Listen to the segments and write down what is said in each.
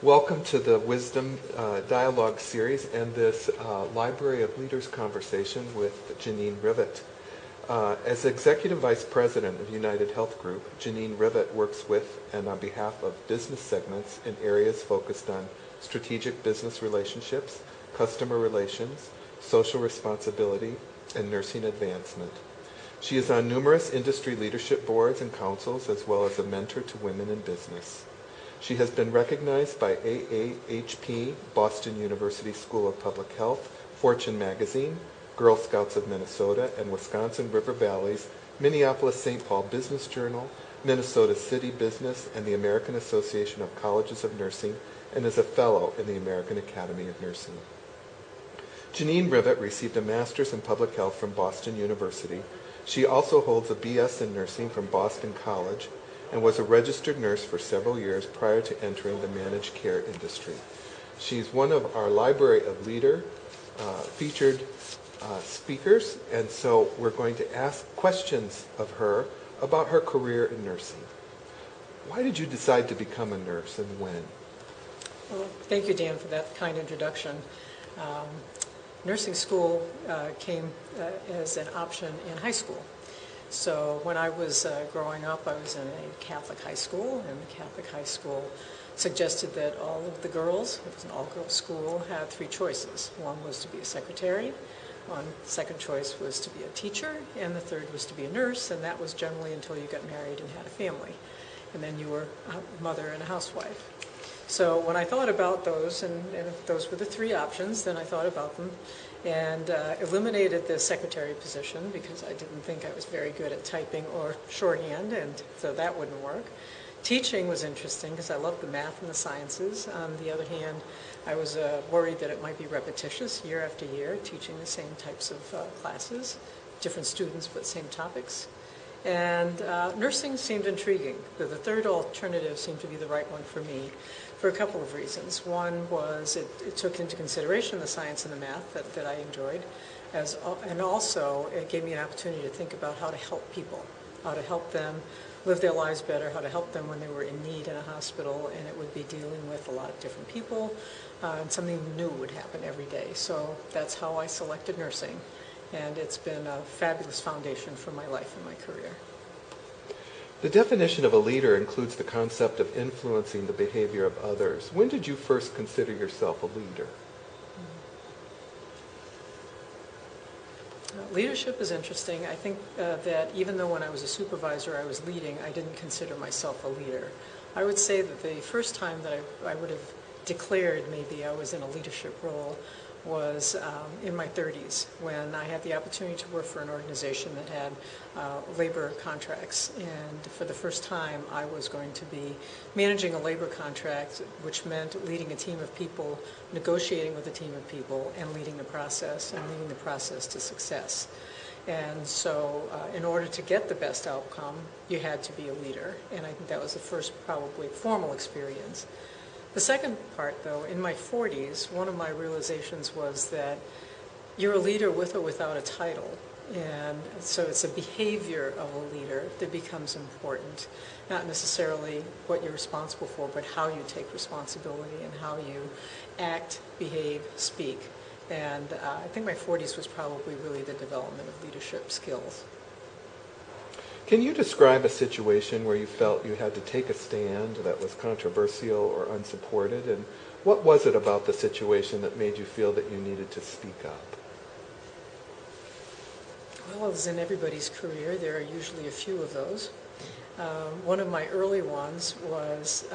Welcome to the Wisdom Dialogue Series and this Library of Leaders conversation with Jeannine Rivet. As Executive Vice President of UnitedHealth Group, Jeannine Rivet works with and on behalf of business segments in areas focused on strategic business relationships, customer relations, social responsibility, and nursing advancement. She is on numerous industry leadership boards and councils, as well as a mentor to women in business. She has been recognized by AAHP, Boston University School of Public Health, Fortune Magazine, Girl Scouts of Minnesota, and Wisconsin River Valley's Minneapolis St. Paul Business Journal, Minnesota City Business, and the American Association of Colleges of Nursing, and is a fellow in the American Academy of Nursing. Jeannine Rivet received a master's in public health from Boston University. She also holds a BS in nursing from Boston College and was a registered nurse for several years prior to entering the managed care industry. She's one of our Library of Leader featured speakers, and so we're going to ask questions of her about her career in nursing. Why did you decide to become a nurse, and when? Well, thank you, Dan, for that kind introduction. Nursing school came as an option in high school. So when I was growing up, I was in a Catholic high school, and the Catholic high school suggested that all of the girls, it was an all-girls school, had three choices. One was to be a secretary, one second choice was to be a teacher, and the third was to be a nurse, and that was generally until you got married and had a family. And then you were a mother and a housewife. So when I thought about those, and if those were the three options, then I thought about them and eliminated the secretary position because I didn't think I was very good at typing or shorthand, and so that wouldn't work. Teaching was interesting because I loved the math and the sciences. On the other hand, I was worried that it might be repetitious year after year, teaching the same types of classes, different students but same topics. And nursing seemed intriguing. The third alternative seemed to be the right one for me for a couple of reasons. One was it took into consideration the science and the math that I enjoyed, and also it gave me an opportunity to think about how to help people, how to help them live their lives better, how to help them when they were in need in a hospital, and it would be dealing with a lot of different people, and something new would happen every day. So that's how I selected nursing. And it's been a fabulous foundation for my life and my career. The definition of a leader includes the concept of influencing the behavior of others. When did you first consider yourself a leader? Leadership is interesting. I think that even though when I was a supervisor I was leading, I didn't consider myself a leader. I would say that the first time that I would have declared maybe I was in a leadership role was in my 30s when I had the opportunity to work for an organization that had labor contracts, and for the first time I was going to be managing a labor contract, which meant leading a team of people, negotiating with a team of people, and leading the process to success. And so in order to get the best outcome, you had to be a leader, and I think that was the first probably formal experience. The second part, though, in my 40s, one of my realizations was that you're a leader with or without a title. And so it's the behavior of a leader that becomes important, not necessarily what you're responsible for, but how you take responsibility and how you act, behave, speak. And I think my 40s was probably really the development of leadership skills. Can you describe a situation where you felt you had to take a stand that was controversial or unsupported? And what was it about the situation that made you feel that you needed to speak up? Well, as in everybody's career, there are usually a few of those. One of my early ones was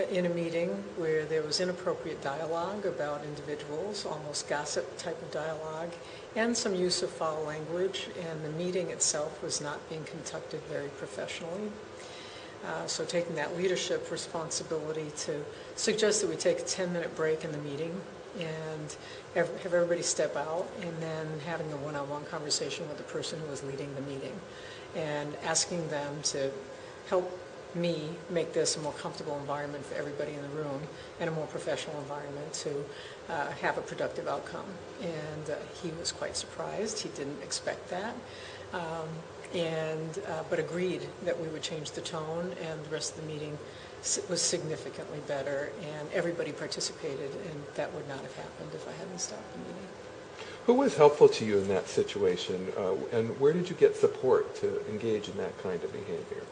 in a meeting where there was inappropriate dialogue about individuals, almost gossip type of dialogue, and some use of foul language, and the meeting itself was not being conducted very professionally. So taking that leadership responsibility to suggest that we take a 10-minute break in the meeting and have everybody step out, and then having a one-on-one conversation with the person who was leading the meeting and asking them to help me make this a more comfortable environment for everybody in the room and a more professional environment to have a productive outcome. And he was quite surprised. He didn't expect that. But agreed that we would change the tone, and the rest of the meeting was significantly better, and everybody participated, and that would not have happened if I hadn't stopped the meeting. Who was helpful to you in that situation, and where did you get support to engage in that kind of behavior?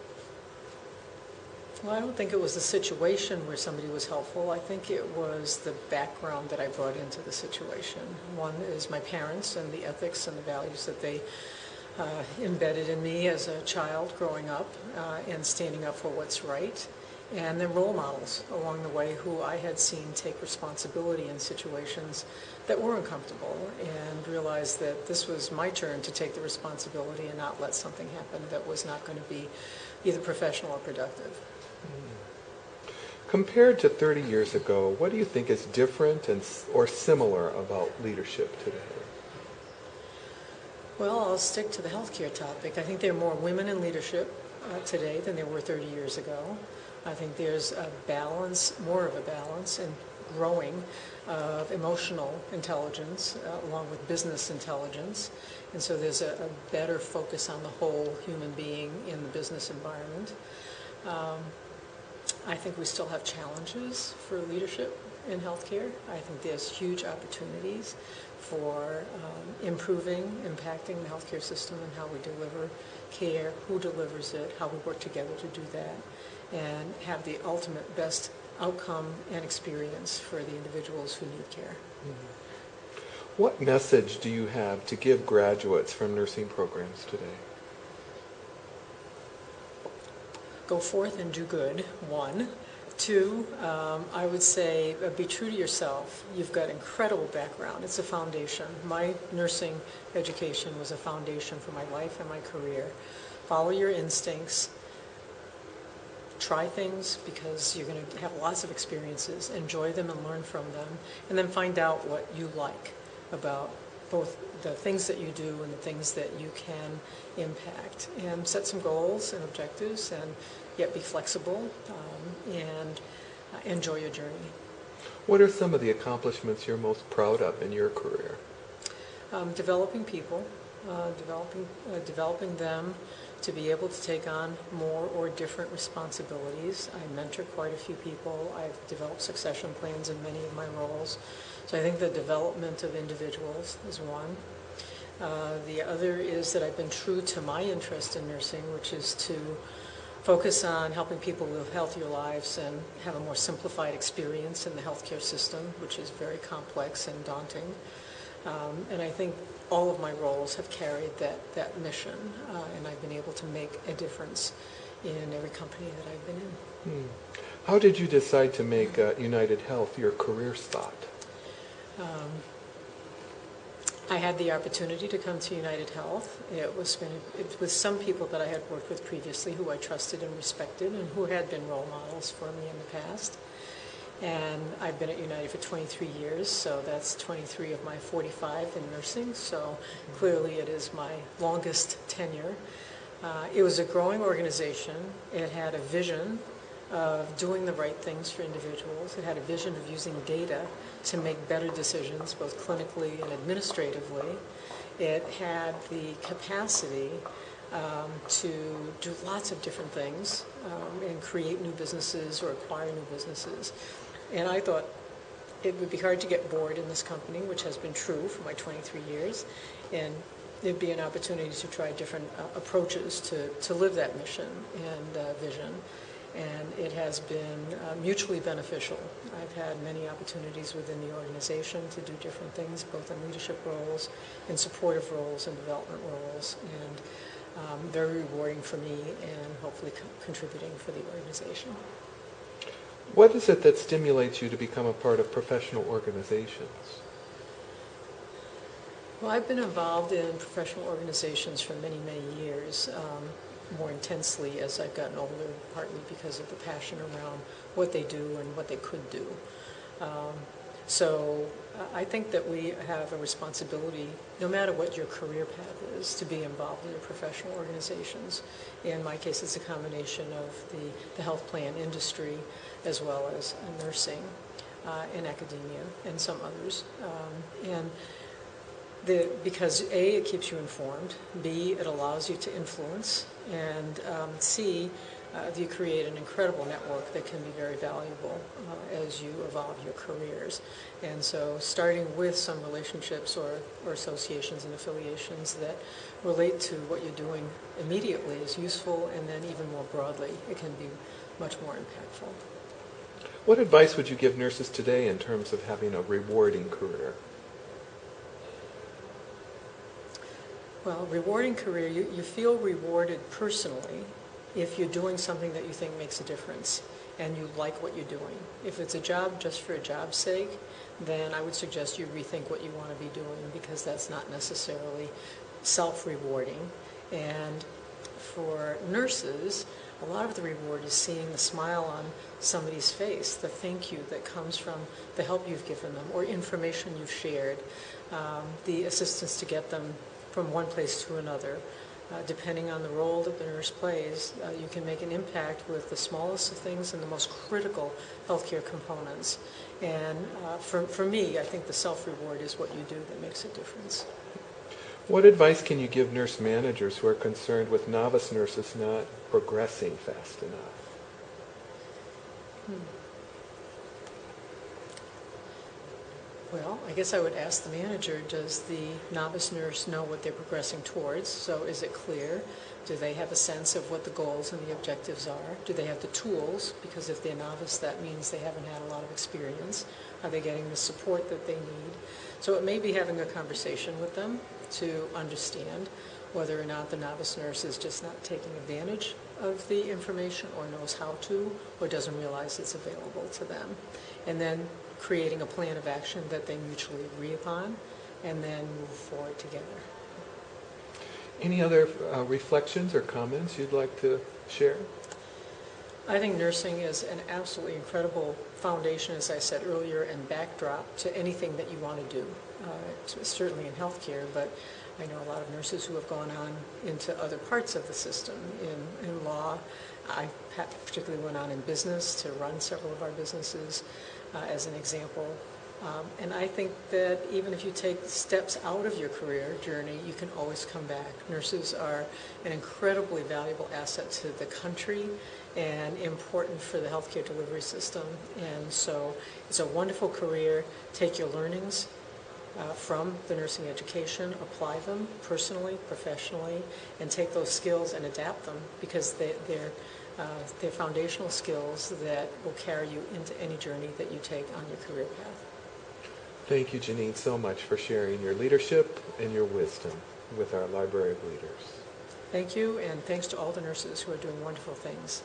Well, I don't think it was the situation where somebody was helpful. I think it was the background that I brought into the situation. One is my parents and the ethics and the values that they embedded in me as a child growing up, and standing up for what's right. And then role models along the way who I had seen take responsibility in situations that were uncomfortable, and realized that this was my turn to take the responsibility and not let something happen that was not going to be either professional or productive. Compared to 30 years ago, what do you think is different or similar about leadership today? Well, I'll stick to the healthcare topic. I think there are more women in leadership today than there were 30 years ago. I think there's a balance, more of a balance, and growing of emotional intelligence along with business intelligence. And so there's a better focus on the whole human being in the business environment. I think we still have challenges for leadership in healthcare. I think there's huge opportunities for improving, impacting the healthcare system and how we deliver care, who delivers it, how we work together to do that, and have the ultimate best outcome and experience for the individuals who need care. Mm-hmm. What message do you have to give graduates from nursing programs today? Go forth and do good, one. Two, I would say be true to yourself. You've got incredible background. It's a foundation. My nursing education was a foundation for my life and my career. Follow your instincts. Try things because you're going to have lots of experiences. Enjoy them and learn from them. And then find out what you like about both the things that you do and the things that you can impact. And set some goals and objectives, and yet be flexible, and enjoy your journey. What are some of the accomplishments you're most proud of in your career? Developing people, developing them to be able to take on more or different responsibilities. I mentor quite a few people. I've developed succession plans in many of my roles. So I think the development of individuals is one. The other is that I've been true to my interest in nursing, which is to focus on helping people live healthier lives and have a more simplified experience in the healthcare system, which is very complex and daunting. And I think all of my roles have carried that mission, and I've been able to make a difference in every company that I've been in. How did you decide to make UnitedHealth your career spot? I had the opportunity to come to UnitedHealth. It was with some people that I had worked with previously who I trusted and respected and who had been role models for me in the past. And I've been at United for 23 years, so that's 23 of my 45 in nursing, so clearly it is my longest tenure. It was a growing organization. It had a vision of doing the right things for individuals. It had a vision of using data to make better decisions, both clinically and administratively. It had the capacity to do lots of different things and create new businesses or acquire new businesses. And I thought it would be hard to get bored in this company, which has been true for my 23 years, and there'd be an opportunity to try different approaches to live that mission and vision. And it has been mutually beneficial. I've had many opportunities within the organization to do different things, both in leadership roles, in supportive roles, and development roles, and very rewarding for me and hopefully contributing for the organization. What is it that stimulates you to become a part of professional organizations? Well, I've been involved in professional organizations for many, many years, more intensely as I've gotten older, partly because of the passion around what they do and what they could do. So I think that we have a responsibility, no matter what your career path is, to be involved in your professional organizations. In my case, it's a combination of the health plan industry as well as nursing and academia and some others. Because A, it keeps you informed, B, it allows you to influence, and C, you create an incredible network that can be very valuable as you evolve your careers. And so starting with some relationships or associations and affiliations that relate to what you're doing immediately is useful, and then even more broadly, it can be much more impactful. What advice would you give nurses today in terms of having a rewarding career? Well, rewarding career, you feel rewarded personally if you're doing something that you think makes a difference and you like what you're doing. If it's a job just for a job's sake, then I would suggest you rethink what you want to be doing, because that's not necessarily self-rewarding. And for nurses, a lot of the reward is seeing the smile on somebody's face, the thank you that comes from the help you've given them or information you've shared, the assistance to get them from one place to another. Depending on the role that the nurse plays, you can make an impact with the smallest of things and the most critical healthcare components. And for me, I think the self-reward is what you do that makes a difference. What advice can you give nurse managers who are concerned with novice nurses not progressing fast enough? Well, I guess I would ask the manager, does the novice nurse know what they're progressing towards? So is it clear? Do they have a sense of what the goals and the objectives are? Do they have the tools? Because if they're novice, that means they haven't had a lot of experience. Are they getting the support that they need? So it may be having a conversation with them to understand whether or not the novice nurse is just not taking advantage of the information or knows how to, or doesn't realize it's available to them. And then creating a plan of action that they mutually agree upon, and then move forward together. Any other reflections or comments you'd like to share? I think nursing is an absolutely incredible foundation, as I said earlier, and backdrop to anything that you want to do. Certainly in healthcare, but I know a lot of nurses who have gone on into other parts of the system. In law, I particularly went on in business to run several of our businesses, as an example. And I think that even if you take steps out of your career journey, you can always come back. Nurses are an incredibly valuable asset to the country and important for the healthcare delivery system. And so it's a wonderful career. Take your learnings from the nursing education, apply them personally, professionally, and take those skills and adapt them, because they're foundational skills that will carry you into any journey that you take on your career path. Thank you, Jeannine, so much for sharing your leadership and your wisdom with our Library of Leaders. Thank you, and thanks to all the nurses who are doing wonderful things.